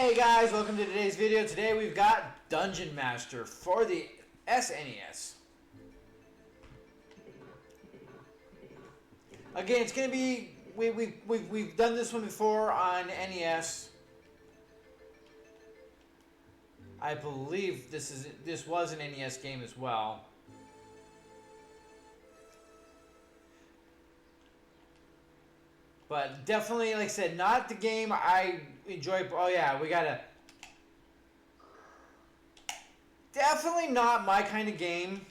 Hey guys, welcome to today's video. Today we've got Dungeon Master for the SNES. Again, it's going to be we've done this one before on NES. I believe this was an NES game as well. But definitely, like I said, not the game I enjoy. Oh yeah, we gotta. Definitely not my kind of game.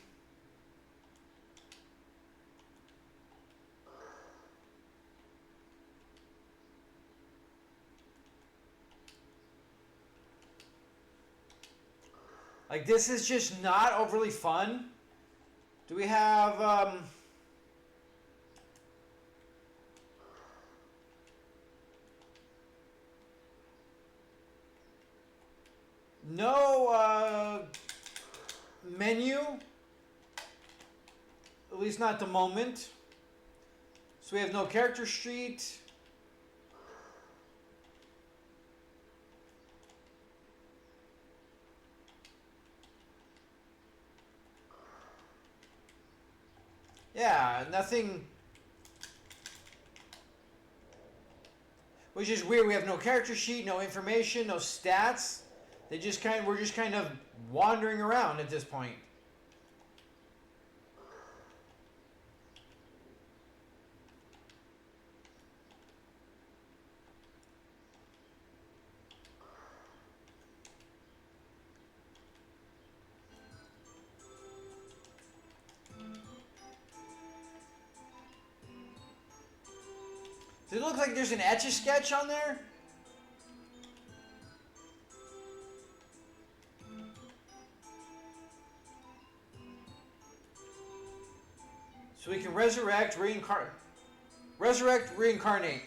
Like, this is just not overly fun. Do we have, no, menu? At least not at the moment. So we have no character sheet. Yeah, nothing. Which is weird. We have no character sheet, no information, no stats. We're just kind of wandering around at this point. Does it look like there's an Etch-a-Sketch on there? So we can resurrect, reincarnate.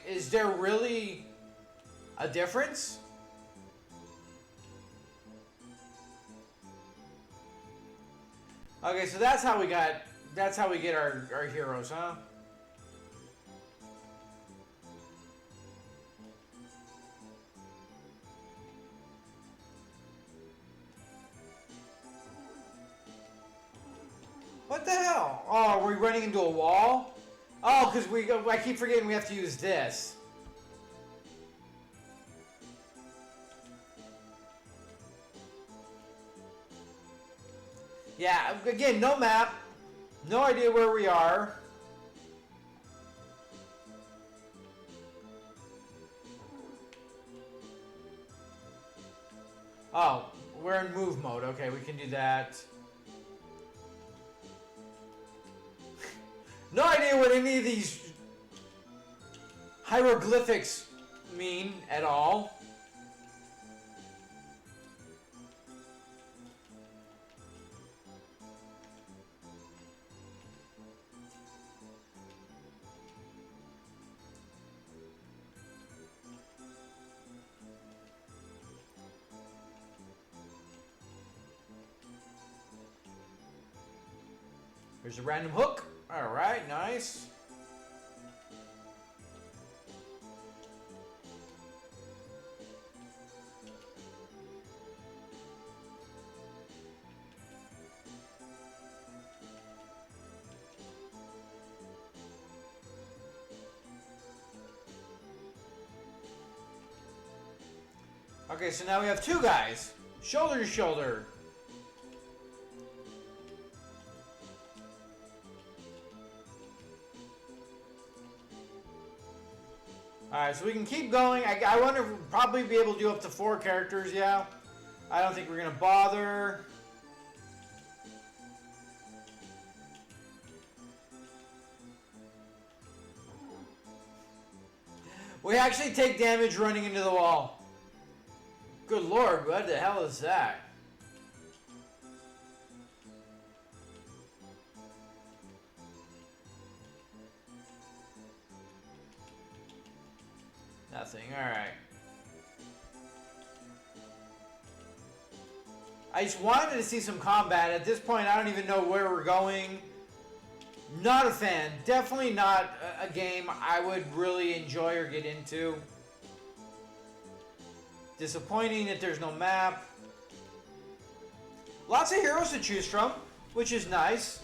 Is there really a difference? Okay, so that's how we get our heroes, huh? What the hell? Oh, are we running into a wall? Oh, because I keep forgetting we have to use this. Yeah, again, no map. No idea where we are. Oh, we're in move mode. Okay, we can do that. No idea what any of these hieroglyphics mean at all. There's a random hook. All right, nice. Okay, so now we have two guys, shoulder to shoulder. Alright, so we can keep going. I wonder if we'll probably be able to do up to 4 characters, yeah. I don't think we're going to bother. We actually take damage running into the wall. Good lord, what the hell is that? Nothing, alright. I just wanted to see some combat. At this point, I don't even know where we're going. Not a fan. Definitely not a game I would really enjoy or get into. Disappointing that there's no map. Lots of heroes to choose from, which is nice.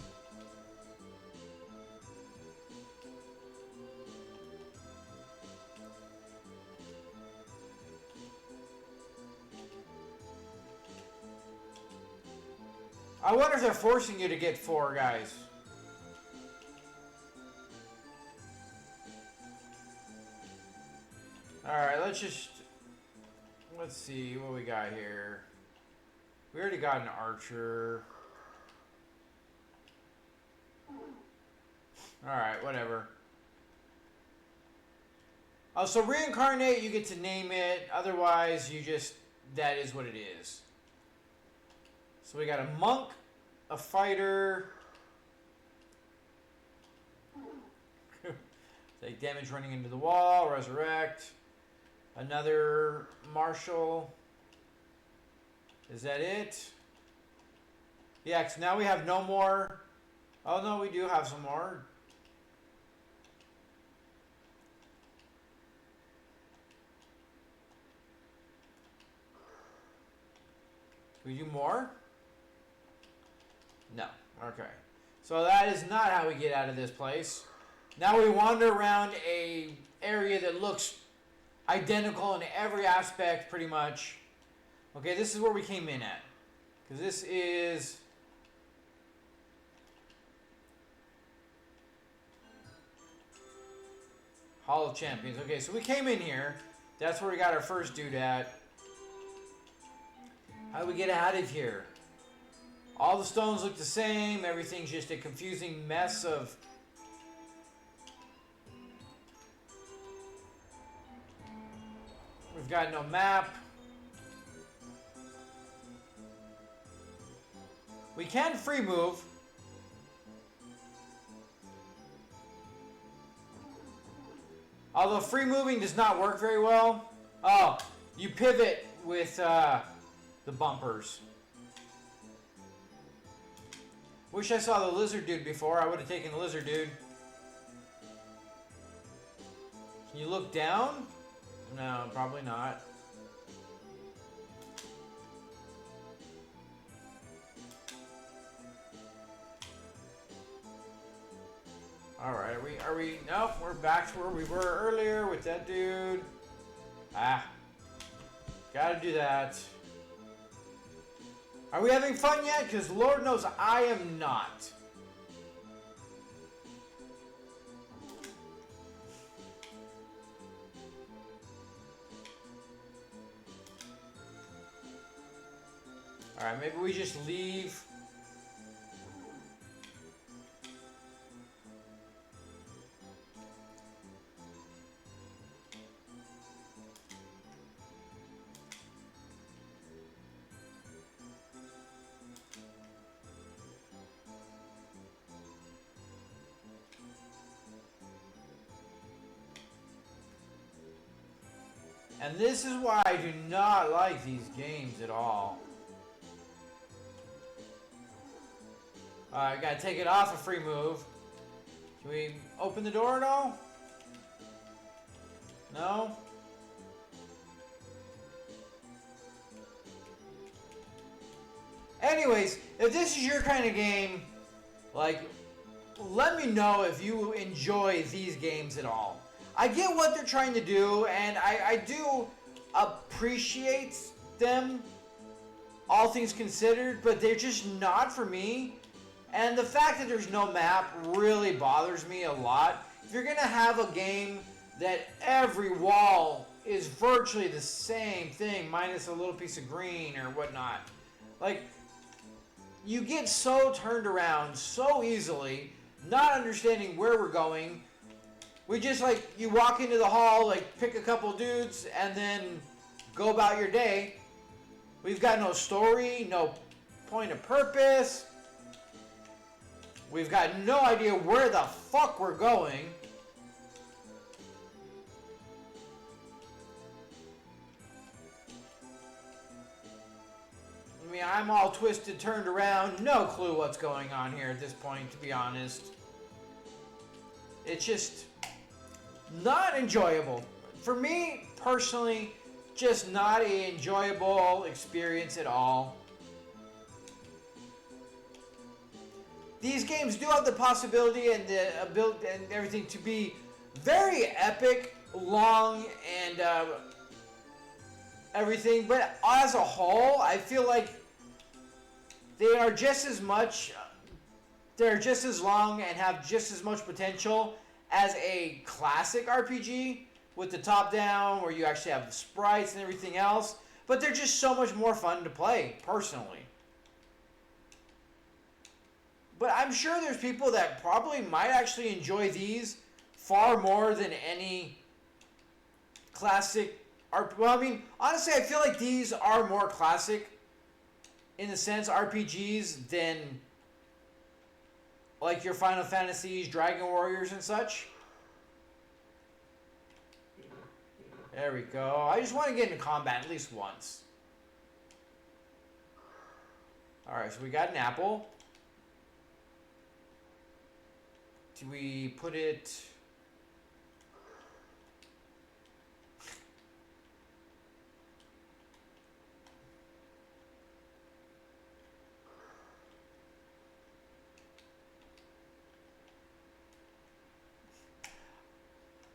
I wonder if they're forcing you to get 4 guys. Alright, let's see what we got here. We already got an archer. Alright, whatever. Oh, so reincarnate, you get to name it. Otherwise, that is what it is. So we got a monk, a fighter. Take damage running into the wall, resurrect. Another martial. Is that it? Yeah, because now we have no more. Oh, no, we do have some more. Can we do more? No. Okay. So that is not how we get out of this place. Now we wander around a area that looks identical in every aspect, pretty much. Okay, this is where we came in at. Because this is... Hall of Champions. Okay, so we came in here. That's where we got our first dude at. How do we get out of here? All the stones look the same. Everything's just a confusing mess of... We've got no map. We can free move. Although free moving does not work very well. Oh, you pivot with the bumpers. Wish I saw the lizard dude before. I would have taken the lizard dude. Can you look down? No, probably not. Alright, are we, nope, we're back to where we were earlier with that dude. Ah. Gotta do that. Are we having fun yet? Because Lord knows I am not. Alright, maybe we just leave. And this is why I do not like these games at all. Alright, gotta take it off a free move. Can we open the door at all? No? Anyways, if this is your kind of game, like, let me know if you enjoy these games at all. I get what they're trying to do, and I do appreciate them, all things considered, but they're just not for me. And the fact that there's no map really bothers me a lot. If you're going to have a game that every wall is virtually the same thing, minus a little piece of green or whatnot, like, you get so turned around so easily, not understanding where we're going. We just, like, you walk into the hall, like, pick a couple dudes, and then go about your day. We've got no story, no point of purpose. We've got no idea where the fuck we're going. I mean, I'm all twisted, turned around, no clue what's going on here at this point, to be honest. It's just not enjoyable. For me, personally, just not an enjoyable experience at all. These games do have the possibility and the ability and everything to be very epic, long, and everything, but as a whole, I feel like they are just as much, they're just as long and have just as much potential as a classic RPG with the top-down, where you actually have sprites and everything else, but they're just so much more fun to play, personally. But I'm sure there's people that probably might actually enjoy these far more than any classic RPG. Well, I mean, honestly, I feel like these are more classic in the sense RPGs than like your Final Fantasies, Dragon Warriors, and such. There we go. I just want to get into combat at least once. Alright, so we got an apple. Do we put it...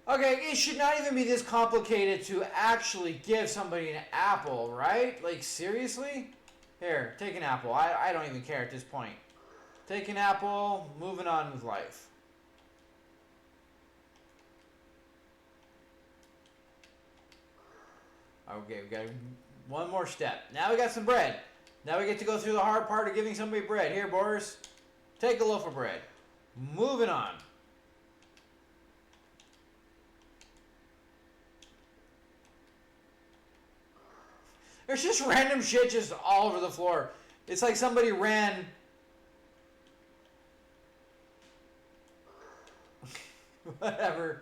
Okay, it should not even be this complicated to actually give somebody an apple, right? Like, seriously? Here, take an apple. I don't even care at this point. Take an apple, moving on with life. Okay, we got one more step. Now we got some bread. Now we get to go through the hard part of giving somebody bread. Here, Boris, take a loaf of bread. Moving on. There's just random shit just all over the floor. It's like somebody ran... Whatever.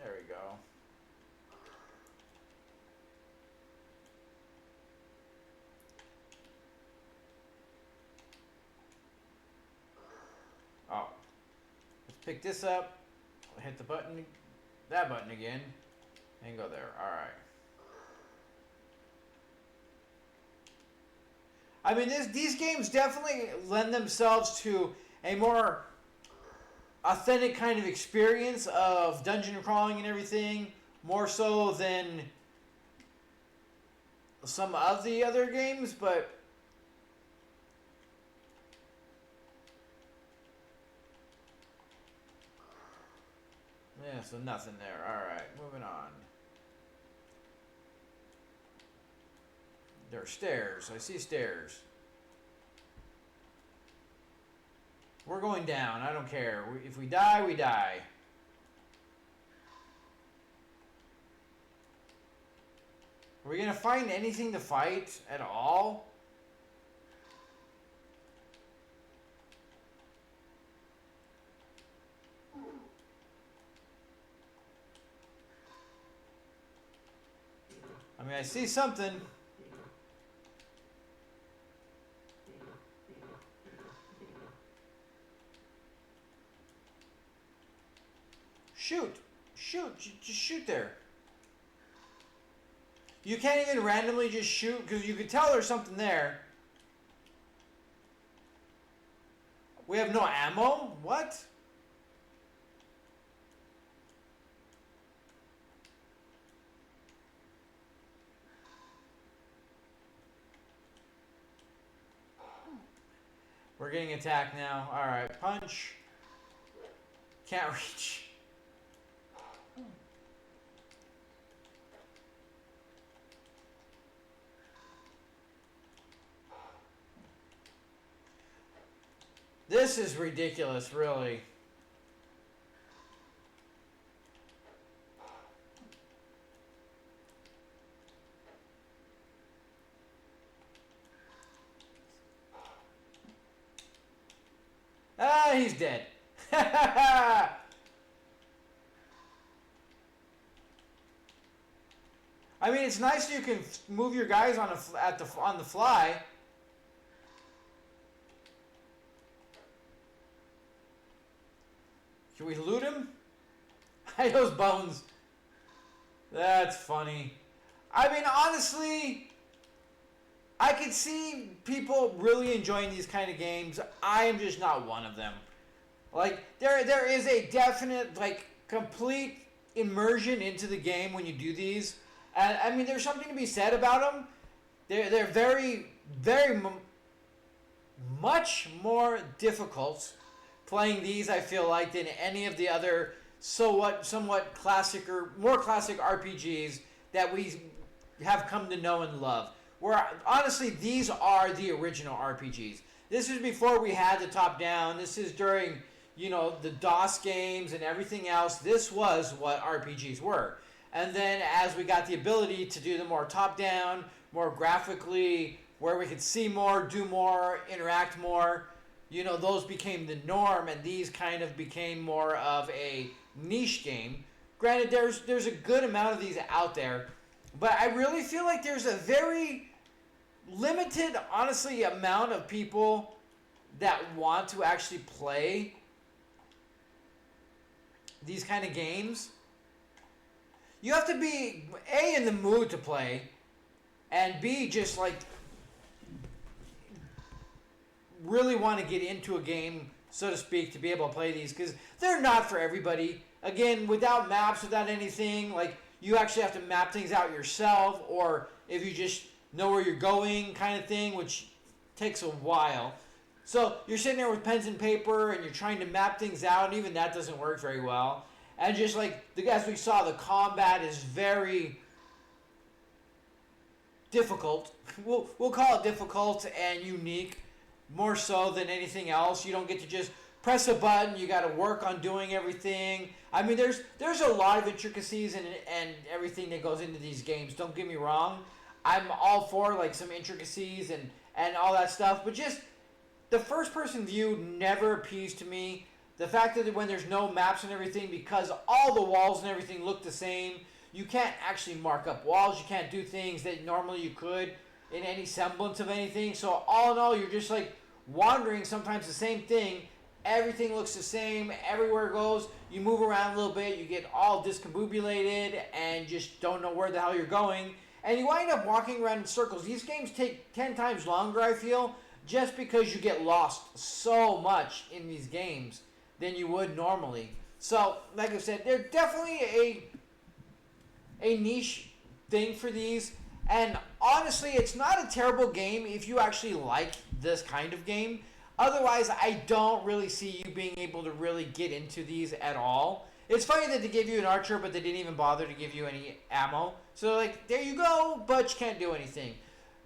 There we go. Oh. Let's pick this up. Hit the button. That button again. And go there. Alright. I mean, these games definitely lend themselves to a more authentic kind of experience of dungeon crawling and everything, more so than some of the other games, but yeah, so nothing there. Alright, moving on. There are stairs. I see stairs. We're going down. I don't care. If we die, we die. Are we going to find anything to fight at all? I mean, I see something. Shoot! Shoot! Just shoot there. You can't even randomly just shoot, because you can tell there's something there. We have no ammo? What? We're getting attacked now. Alright, punch. Can't reach. This is ridiculous, really. Ah, he's dead. I mean, it's nice you can move your guys on the fly. Can we loot him? Those bones. That's funny. I mean, honestly, I could see people really enjoying these kind of games. I am just not one of them. Like, there is a definite, like, complete immersion into the game when you do these. And, I mean, there's something to be said about them. They're very, very much more difficult playing these, I feel like, than any of the other somewhat classic or more classic RPGs that we have come to know and love. Where, honestly, these are the original RPGs. This is before we had the top-down. This is during, you know, the DOS games and everything else. This was what RPGs were. And then as we got the ability to do the more top-down, more graphically, where we could see more, do more, interact more, you know, those became the norm, and these kind of became more of a niche game. Granted, there's a good amount of these out there, but I really feel like there's a very limited, honestly, amount of people that want to actually play these kind of games. You have to be, A, in the mood to play, and B, just like really want to get into a game, so to speak, to be able to play these, because they're not for everybody. Again, without maps, without anything, like, you actually have to map things out yourself, or if you just know where you're going kind of thing, which takes a while. So you're sitting there with pens and paper, and you're trying to map things out, and even that doesn't work very well. And just like, as we saw, the combat is very difficult. We'll call it difficult and unique, more so than anything else. You don't get to just press a button. You got to work on doing everything. I mean, there's a lot of intricacies and everything that goes into these games. Don't get me wrong. I'm all for, like, some intricacies and all that stuff. But just the first-person view never appeased to me. The fact that when there's no maps and everything, because all the walls and everything look the same, you can't actually mark up walls. You can't do things that normally you could in any semblance of anything. So all in all, you're just like wandering sometimes the same thing. Everything looks the same. Everywhere it goes, you move around a little bit. You get all discombobulated and just don't know where the hell you're going. And you wind up walking around in circles. These games take 10 times longer, I feel, just because you get lost so much in these games than you would normally. So, like I said, they're definitely a niche thing for these. And honestly, it's not a terrible game if you actually like this kind of game. Otherwise, I don't really see you being able to really get into these at all. It's funny that they gave you an archer, but they didn't even bother to give you any ammo. So, like, there you go, but you can't do anything.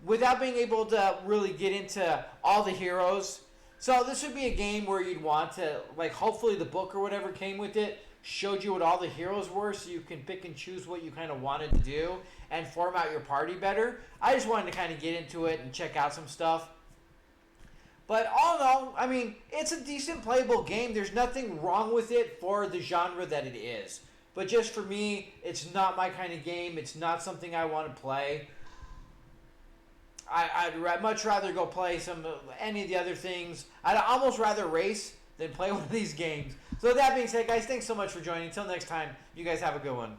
Without being able to really get into all the heroes. So this would be a game where you'd want to, like, hopefully the book or whatever came with it showed you what all the heroes were, so you can pick and choose what you kind of wanted to do and form out your party better. I just wanted to kind of get into it and check out some stuff. But all in all, I mean, it's a decent playable game. There's nothing wrong with it for the genre that it is. But just for me, it's not my kind of game. It's not something I want to play. I'd much rather go play any of the other things. I'd almost rather race than play one of these games. So with that being said, guys, thanks so much for joining. Until next time, you guys have a good one.